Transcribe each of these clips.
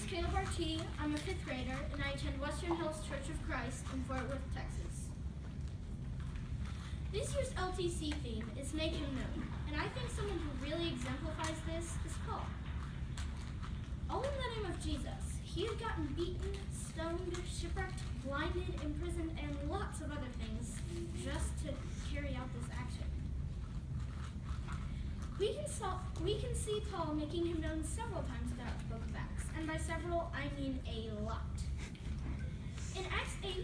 Caleb R.T. I'm a fifth grader, and I attend Western Hills Church of Christ in Fort Worth, Texas. This year's LTC theme is Make Him Known, and I think someone who really exemplifies this is Paul. All in the name of Jesus. He had gotten beaten, stoned, shipwrecked, blinded, imprisoned, and lots of other things just to carry out this action. We can see Paul making him known several times throughout the book of Acts, and by several, I mean a lot. In Acts 8,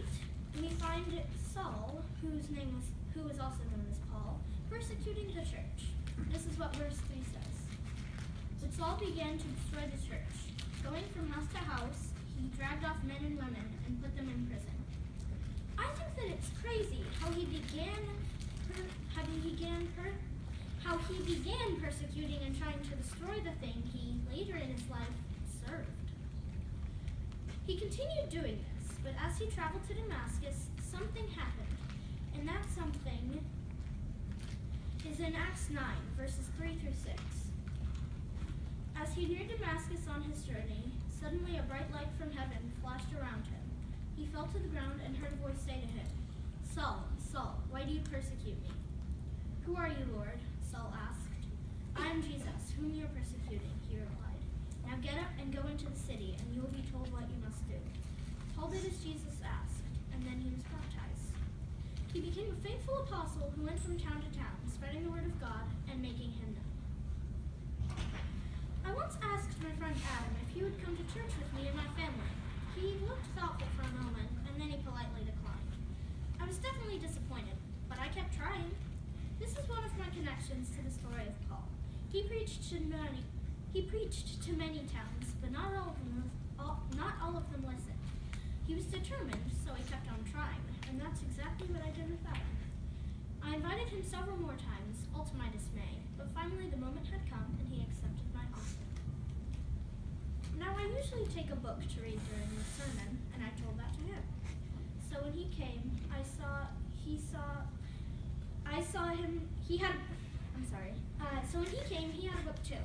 we find Saul, who was also known as Paul, persecuting the church. This is what verse 3 says. But Saul began to destroy the church. Going from house to house, he dragged off men and women and put them in prison. I think that it's crazy how he began persecuting and trying to destroy the thing he, later in his life, served. He continued doing this, but as he traveled to Damascus, something happened, and that something is in Acts 9, verses 3 through 6. As he neared Damascus on his journey, suddenly a bright light from heaven flashed around him. He fell to the ground and heard a voice say to him, "Saul, Saul, why do you persecute me?" "Who are you, Lord?" Saul asked. "I am Jesus, whom you are persecuting," he replied. "Now get up and go into the city, and you will be told what you must do." Paul did as Jesus asked, and then he was baptized. He became a faithful apostle who went from town to town, spreading the word of God and making him known. I once asked my friend Adam if he would come to church with me and my family. He looked thoughtful for a moment, and then he politely declined. I was definitely disappointed, but I kept trying. This is one of my connections to the story of Paul. He preached to many towns, but not all of them listened. He was determined, so he kept on trying, and that's exactly what I did with Adam. I invited him several more times, all to my dismay, but finally the moment had come, and he accepted my offer. Now, I usually take a book to read during the sermon, and I told that to him. So when he came, So when he came, he had a book too.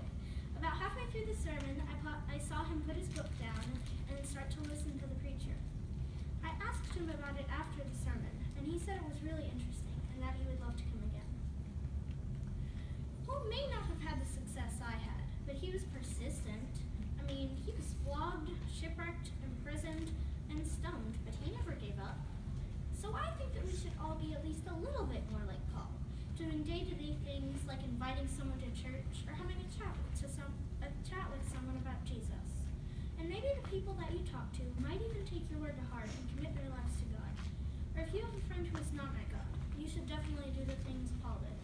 About halfway through the sermon, I saw him put his book down and start to listen to the preacher. I asked him about it after the sermon, and he said it was really interesting and that he would love to come again. Paul may not have had the success I had, but he was persistent. He was flogged, shipwrecked, imprisoned, and stoned, but he never gave up. So I think that we should all be at least a little bit more like Paul, doing day-to-day things like inviting someone to church or having a chat with someone about Jesus. And maybe the people that you talk to might even take your word to heart and commit their lives to God. Or if you have a friend who is not met God, you should definitely do the things Paul did.